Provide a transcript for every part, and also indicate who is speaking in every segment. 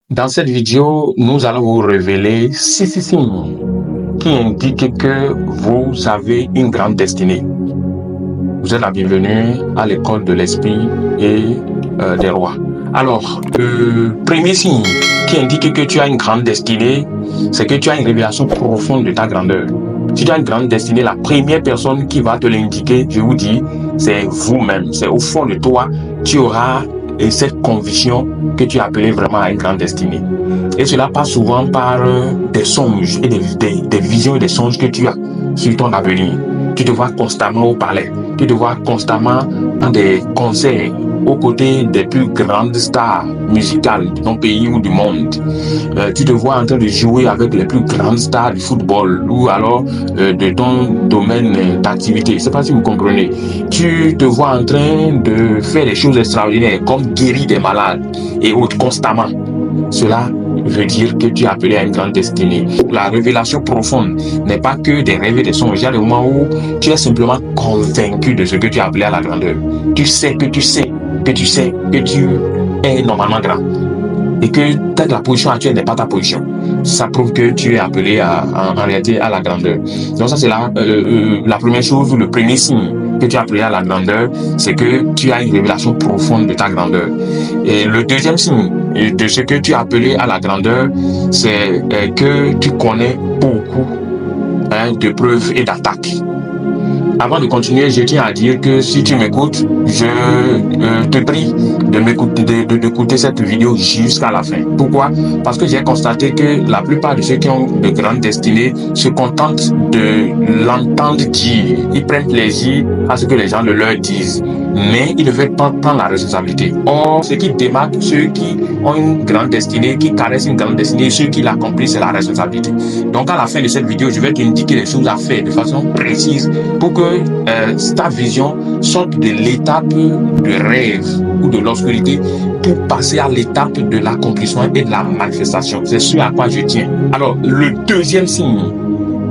Speaker 1: Dans cette vidéo, nous allons vous révéler 6 signes qui indiquent que vous avez une grande destinée. Vous êtes la bienvenue à l'école de l'esprit et des rois. Alors, le premier signe qui indique que tu as une grande destinée, c'est que tu as une révélation profonde de ta grandeur. Si tu as une grande destinée, la première personne qui va te l'indiquer, je vous dis, c'est vous-même. C'est au fond de toi, tu auras cette conviction que tu es appelé vraiment à une grande destinée. Et cela passe souvent par des songes et des visions et des songes que tu as sur ton avenir. Tu te vois constamment au palais, tu te vois constamment dans des concerts aux côtés des plus grandes stars musicales de ton pays ou du monde. Tu te vois en train de jouer avec les plus grandes stars du football ou alors de ton domaine d'activité. Je ne sais pas si vous comprenez. Tu te vois en train de faire des choses extraordinaires comme guérir des malades et autres constamment. Cela veut dire que tu es appelé à une grande destinée. La révélation profonde n'est pas que des rêves et des songes. Il y a des moments où tu es simplement convaincu de ce que tu es appelé à la grandeur. Tu sais que tu es normalement grand. Et que la position actuelle n'est pas ta position. Ça prouve que tu es appelé en réalité à la grandeur. Donc ça c'est la première chose, ou le premier signe que tu es appelé à la grandeur, c'est que tu as une révélation profonde de ta grandeur. Et le deuxième signe de ce que tu es appelé à la grandeur, c'est que tu connais beaucoup de preuves et d'attaques. Avant de continuer, je tiens à dire que si tu m'écoutes, je te prie d'écouter cette vidéo jusqu'à la fin. Pourquoi? Parce que j'ai constaté que la plupart de ceux qui ont de grandes destinées se contentent de l'entendre dire. Ils prennent plaisir à ce que les gens le leur disent, mais ils ne veulent pas prendre la responsabilité. Or, ce qui démarque ceux qui ont une grande destinée, qui caressent une grande destinée, ceux qui l'accomplissent, c'est la responsabilité. Donc, à la fin de cette vidéo, je vais t'indiquer les choses à faire de façon précise pour que ta vision sorte de l'étape de rêve ou de l'obscurité pour passer à l'étape de l'accomplissement et de la manifestation. C'est ce à quoi je tiens. Alors, le deuxième signe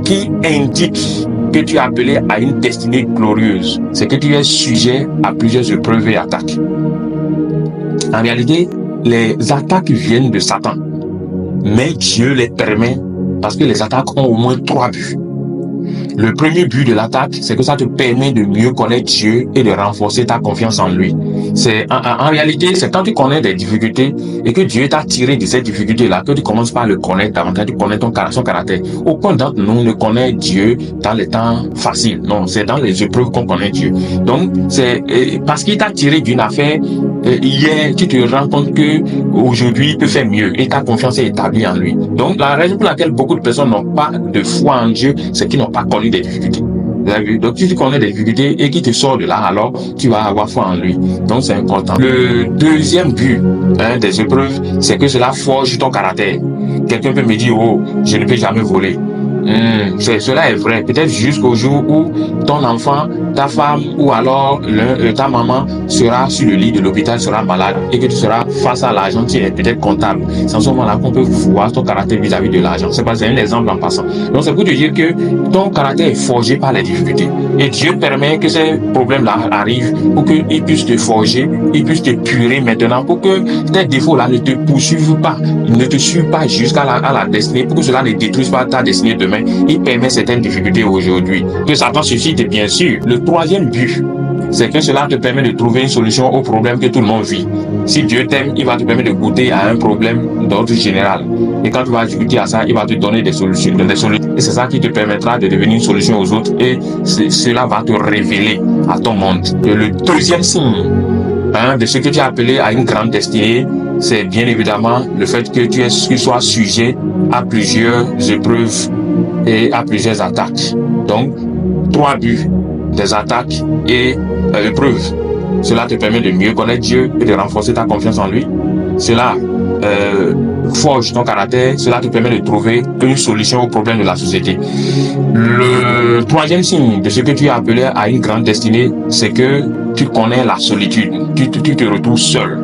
Speaker 1: qui indique que tu es appelé à une destinée glorieuse, c'est que tu es sujet à plusieurs épreuves et attaques. En réalité, les attaques viennent de Satan, mais Dieu les permet parce que les attaques ont au moins 3 buts. Le premier but de l'attaque, c'est que ça te permet de mieux connaître Dieu et de renforcer ta confiance en lui. En réalité, c'est quand tu connais des difficultés et que Dieu t'a tiré de ces difficultés-là que tu commences par le connaître davantage, tu connais son caractère. Aucun d'entre nous ne connaît Dieu dans les temps faciles. Non, c'est dans les épreuves qu'on connaît Dieu. Donc, c'est parce qu'il t'a tiré d'une affaire hier, tu te rends compte que aujourd'hui il peut faire mieux et ta confiance est établie en lui. Donc, la raison pour laquelle beaucoup de personnes n'ont pas de foi en Dieu, c'est qu'ils n'ont pas connu des difficultés. Vous avez vu? Donc, si tu connais des difficultés et qu'il te sort de là, alors tu vas avoir foi en lui. Donc, c'est important. Le deuxième but des épreuves, c'est que cela forge ton caractère. Quelqu'un peut me dire, oh, je ne peux jamais voler. Cela est vrai. Peut-être jusqu'au jour où ton enfant, ta femme ou alors ta maman sera sur le lit de l'hôpital, sera malade et que tu seras face à l'argent, tu es peut-être comptable. C'est en ce moment-là qu'on peut voir ton caractère vis-à-vis de l'argent. C'est un exemple en passant. Donc c'est pour te dire que ton caractère est forgé par les difficultés. Et Dieu permet que ces problèmes-là arrivent pour qu'ils puissent te forger, ils puissent te purer maintenant, pour que tes défauts-là ne te poursuivent pas, ne te suivent pas jusqu'à la destinée, pour que cela ne détruise pas ta destinée demain. Il permet certaines difficultés aujourd'hui. Que Satan suscite, bien sûr. Le troisième but, c'est que cela te permet de trouver une solution au problème que tout le monde vit. Si Dieu t'aime, il va te permettre de goûter à un problème d'ordre général. Et quand tu vas goûter à ça, il va te donner des solutions. Et c'est ça qui te permettra de devenir une solution aux autres. Et cela va te révéler à ton monde. Et le deuxième signe de ce que tu as appelé à une grande destinée, c'est bien évidemment le fait que tu sois sujet à plusieurs épreuves et à plusieurs attaques. Donc, 3 buts, des attaques et épreuves. Cela te permet de mieux connaître Dieu et de renforcer ta confiance en lui. Cela forge ton caractère. Cela te permet de trouver une solution aux problèmes de la société. Le troisième signe de ce que tu es appelé à une grande destinée, c'est que tu connais la solitude. Tu te retrouves seul.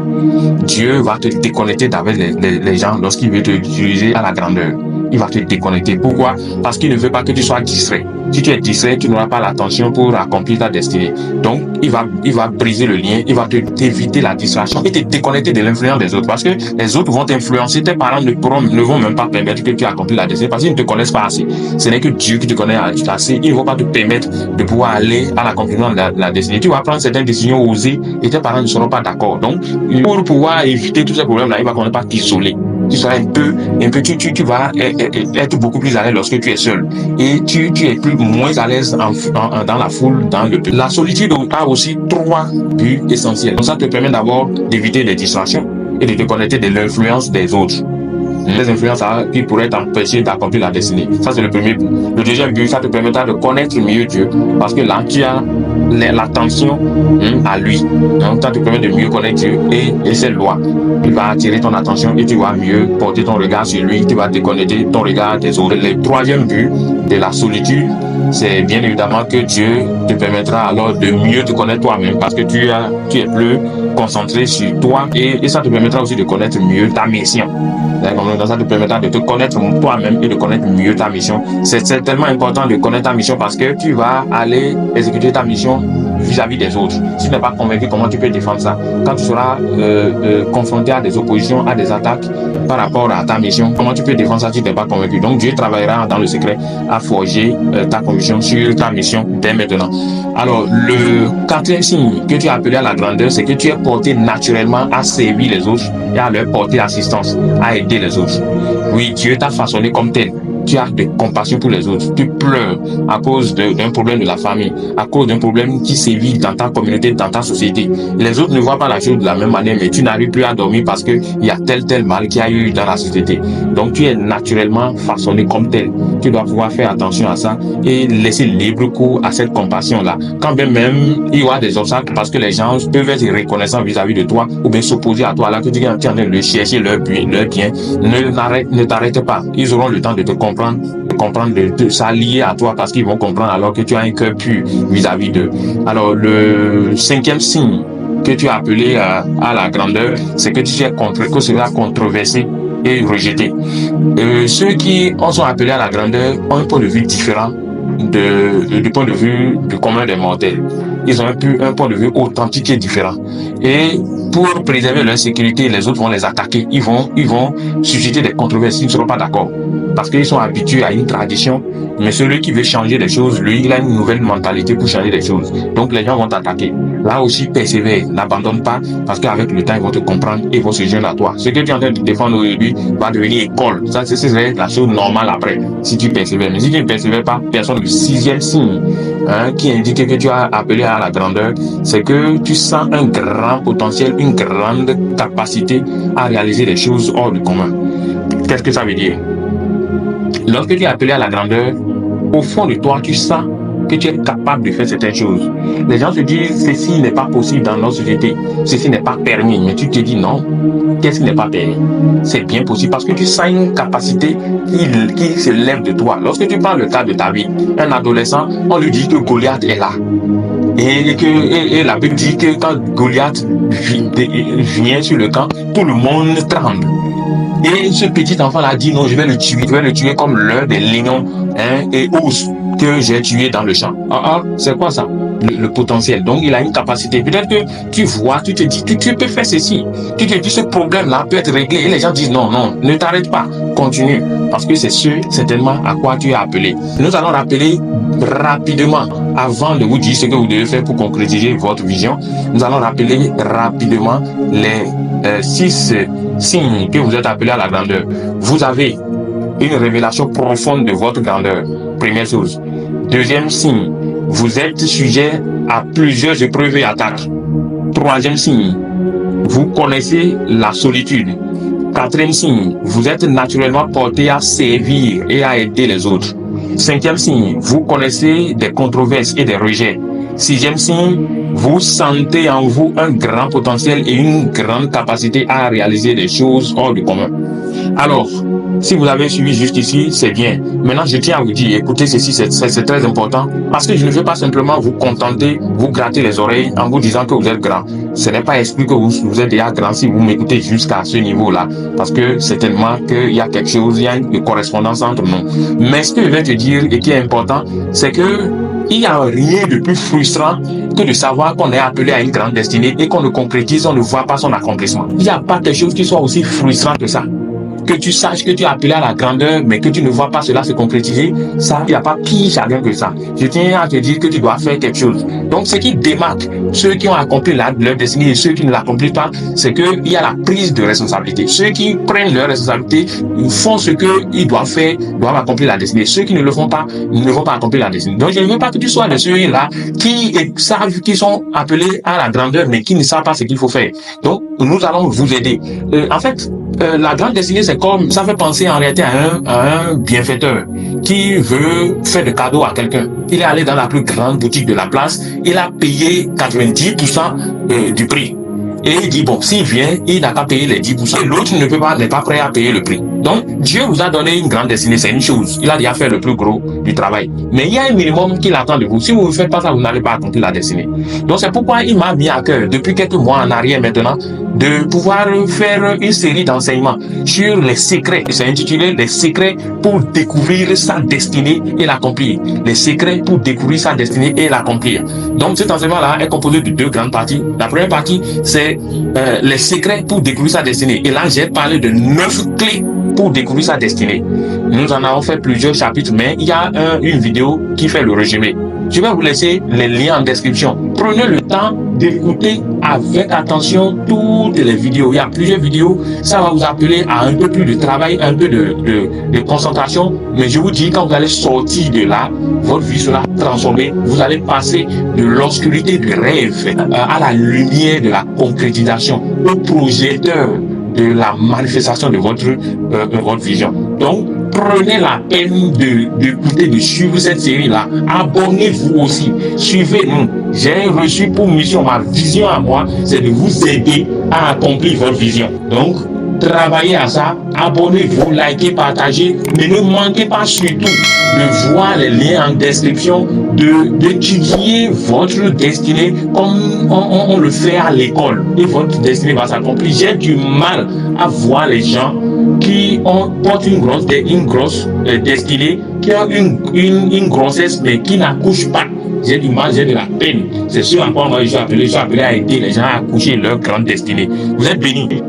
Speaker 1: Dieu va te déconnecter d'avec les gens lorsqu'il veut te utiliser à la grandeur. il va te déconnecter. Pourquoi? Parce qu'il ne veut pas que tu sois distrait. Si tu es distrait, tu n'auras pas l'attention pour accomplir ta destinée. Donc, il va briser le lien, il va t'éviter la distraction et te déconnecter de l'influence des autres. Parce que les autres vont t'influencer, tes parents ne vont même pas permettre que tu accomplisses la destinée parce qu'ils ne te connaissent pas assez. Ce n'est que Dieu qui te connaît assez. Ils ne vont pas te permettre de pouvoir aller à l'accomplissement de la destinée. Tu vas prendre certaines décisions osées et tes parents ne seront pas d'accord. Donc, pour pouvoir éviter tous ces problèmes-là, il va quand même pas t'isoler. Tu seras tu vas être beaucoup plus à l'aise lorsque tu es seul. Et tu es moins à l'aise dans la foule, dans le peuple. La solitude a aussi 3 buts essentiels. Donc ça te permet d'abord d'éviter les distractions et de te connecter de l'influence des autres. Les influences qui pourraient t'empêcher d'accomplir la destinée. Ça, c'est le premier but. Le deuxième but, ça te permettra de connaître mieux Dieu. Parce que là, tu as l'attention à lui. Donc, ça te permet de mieux connaître Dieu et ses lois. Il va attirer ton attention et tu vas mieux porter ton regard sur lui. Tu vas déconnecter ton regard des autres. Le troisième but de la solitude, c'est bien évidemment que Dieu te permettra alors de mieux te connaître toi-même parce que tu es plus concentré sur toi et ça te permettra aussi de connaître mieux ta mission. Donc ça te permettra de te connaître toi-même et de connaître mieux ta mission. C'est tellement important de connaître ta mission parce que tu vas aller exécuter ta mission vis-à-vis des autres. Si tu n'es pas convaincu, comment tu peux défendre ça? Quand tu seras confronté à des oppositions, à des attaques par rapport à ta mission, comment tu peux défendre ça si tu n'es pas convaincu? Donc Dieu travaillera dans le secret à forger ta conviction sur ta mission dès maintenant. Alors, le quatrième signe que tu as appelé à la grandeur, c'est que tu es porté naturellement à servir les autres et à leur porter assistance, à aider les autres. Oui, Dieu t'a façonné comme tel. Tu as de compassion pour les autres. Tu pleures à cause d'un problème de la famille, à cause d'un problème qui sévit dans ta communauté, dans ta société. Les autres ne voient pas la chose de la même manière, mais tu n'arrives plus à dormir parce qu'il y a tel mal qu'il y a eu dans la société. Donc tu es naturellement façonné comme tel. Tu dois pouvoir faire attention à ça et laisser libre cours à cette compassion-là. Quand bien même il y aura des obstacles parce que les gens peuvent être reconnaissants vis-à-vis de toi ou bien s'opposer à toi, là que tu es en train de chercher leur bien, ne t'arrête pas. Ils auront le temps de te comprendre, de s'allier à toi parce qu'ils vont comprendre alors que tu as un cœur pur vis-à-vis d'eux. Alors le cinquième signe que tu as appelé à la grandeur, c'est que tu seras controversé et rejeté. Ceux qui sont appelés à la grandeur ont un point de vue différent du point de vue du commun des mortels. Ils ont un point de vue authentique et différent. Et pour préserver leur sécurité, les autres vont les attaquer. Ils vont susciter des controverses. Ils ne seront pas d'accord. Parce qu'ils sont habitués à une tradition. Mais celui qui veut changer les choses, lui, il a une nouvelle mentalité pour changer les choses. Donc les gens vont t'attaquer. Là aussi, persévère. N'abandonne pas. Parce qu'avec le temps, ils vont te comprendre et ils vont se joindre à toi. Ce que tu es en train de défendre aujourd'hui va devenir école. Ça, c'est la chose normale après. Si tu persévères. Mais si tu ne persévères pas, personne. Le sixième signe qui indique que tu as appelé à la grandeur, c'est que tu sens un grand potentiel, une grande capacité à réaliser des choses hors du commun. Qu'est-ce que ça veut dire? Lorsque tu es appelé à la grandeur, au fond de toi, tu sens que tu es capable de faire certaines choses. Les gens se disent, ceci n'est pas possible dans notre société, ceci n'est pas permis, mais tu te dis non, qu'est-ce qui n'est pas permis? C'est bien possible parce que tu sens une capacité qui se lève de toi. Lorsque tu prends le cas de David, un adolescent, on lui dit que Goliath est là. Et la Bible dit que quand Goliath vient sur le camp, tout le monde tremble. Et ce petit enfant-là dit non, je vais le tuer comme l'un des lions et ours que j'ai tué dans le champ. C'est quoi ça? Le potentiel. Donc il a une capacité. Peut-être que tu vois, tu te dis, tu peux faire ceci. Tu te dis, ce problème-là peut être réglé. Et les gens disent non, ne t'arrête pas, continue. Parce que c'est certainement à quoi tu es appelé. Nous allons rappeler rapidement, avant de vous dire ce que vous devez faire pour concrétiser votre vision, nous allons rappeler rapidement les 6 signes que vous êtes appelés à la grandeur. Vous avez une révélation profonde de votre grandeur. Première chose. Deuxième signe, vous êtes sujet à plusieurs épreuves et attaques. Troisième signe, vous connaissez la solitude. Quatrième signe, vous êtes naturellement porté à servir et à aider les autres. Cinquième signe, vous connaissez des controverses et des rejets. Sixième signe, vous sentez en vous un grand potentiel et une grande capacité à réaliser des choses hors du commun. Alors, si vous avez suivi jusqu'ici, c'est bien. Maintenant, je tiens à vous dire, écoutez ceci, c'est très important, parce que je ne veux pas simplement vous contenter, vous gratter les oreilles en vous disant que vous êtes grand. Ce n'est pas exclu que vous êtes déjà grand si vous m'écoutez jusqu'à ce niveau-là, parce que certainement qu'il y a quelque chose, il y a une correspondance entre nous. Mais ce que je vais te dire et qui est important, c'est que il n'y a rien de plus frustrant que de savoir qu'on est appelé à une grande destinée et qu'on ne concrétise, on ne voit pas son accomplissement. Il n'y a pas quelque chose qui soit aussi frustrant que ça. Que tu saches que tu es appelé à la grandeur, mais que tu ne vois pas cela se concrétiser, ça, il n'y a pas pire chagrin que ça. Je tiens à te dire que tu dois faire quelque chose. Donc, ce qui démarque ceux qui ont accompli leur destinée et ceux qui ne l'accomplissent pas, c'est qu'il y a la prise de responsabilité. Ceux qui prennent leur responsabilité font ce qu'ils doivent faire, doivent accomplir la destinée. Ceux qui ne le font pas, ne vont pas accomplir la destinée. Donc, je ne veux pas que tu sois de ceux-là qui savent qu'ils sont appelés à la grandeur, mais qui ne savent pas ce qu'il faut faire. Donc, nous allons vous aider. En fait, la grande destinée, c'est comme, ça fait penser en réalité à un bienfaiteur qui veut faire de cadeaux à quelqu'un. Il est allé dans la plus grande boutique de la place, il a payé 90% du prix. Et il dit, bon, s'il vient, il n'a qu'à payer les 10%. Et l'autre n'est pas prêt à payer le prix. Donc, Dieu vous a donné une grande destinée, c'est une chose. Il a déjà fait le plus gros du travail. Mais il y a un minimum qu'il attend de vous. Si vous ne faites pas ça, vous n'allez pas accomplir la destinée. Donc, c'est pourquoi il m'a mis à cœur, depuis quelques mois en arrière maintenant, de pouvoir faire une série d'enseignements sur les secrets. C'est intitulé « Les secrets pour découvrir sa destinée et l'accomplir ». Les secrets pour découvrir sa destinée et l'accomplir. Donc, cet enseignement-là est composé de deux grandes parties. La première partie, c'est les secrets pour découvrir sa destinée. Et là, j'ai parlé de 9 clés pour découvrir sa destinée. Nous en avons fait plusieurs chapitres, mais il y a une vidéo qui fait le résumé. Je vais vous laisser les liens en description. Prenez le temps d'écouter avec attention toutes les vidéos. Il y a plusieurs vidéos. Ça va vous appeler à un peu plus de travail, un peu de concentration. Mais je vous dis, quand vous allez sortir de là, votre vie sera transformée. Vous allez passer de l'obscurité du rêve à la lumière de la concrétisation, au projecteur de la manifestation de votre vision. Donc, prenez la peine d'écouter, de suivre cette série-là. Abonnez-vous aussi. Suivez-nous. J'ai reçu pour mission, ma vision à moi, c'est de vous aider à accomplir votre vision. Donc, travaillez à ça. Abonnez-vous, likez, partagez. Mais ne manquez pas surtout de voir les liens en description, d'étudier votre destinée comme on le fait à l'école. Et votre destinée va s'accomplir. J'ai du mal à voir les gens qui portent une grosse destinée, qui ont une grossesse, mais qui n'accouchent pas. J'ai du mal, j'ai de la peine. C'est sûr, encore moi, je suis appelé à aider les gens à accoucher leur grande destinée. Vous êtes bénis.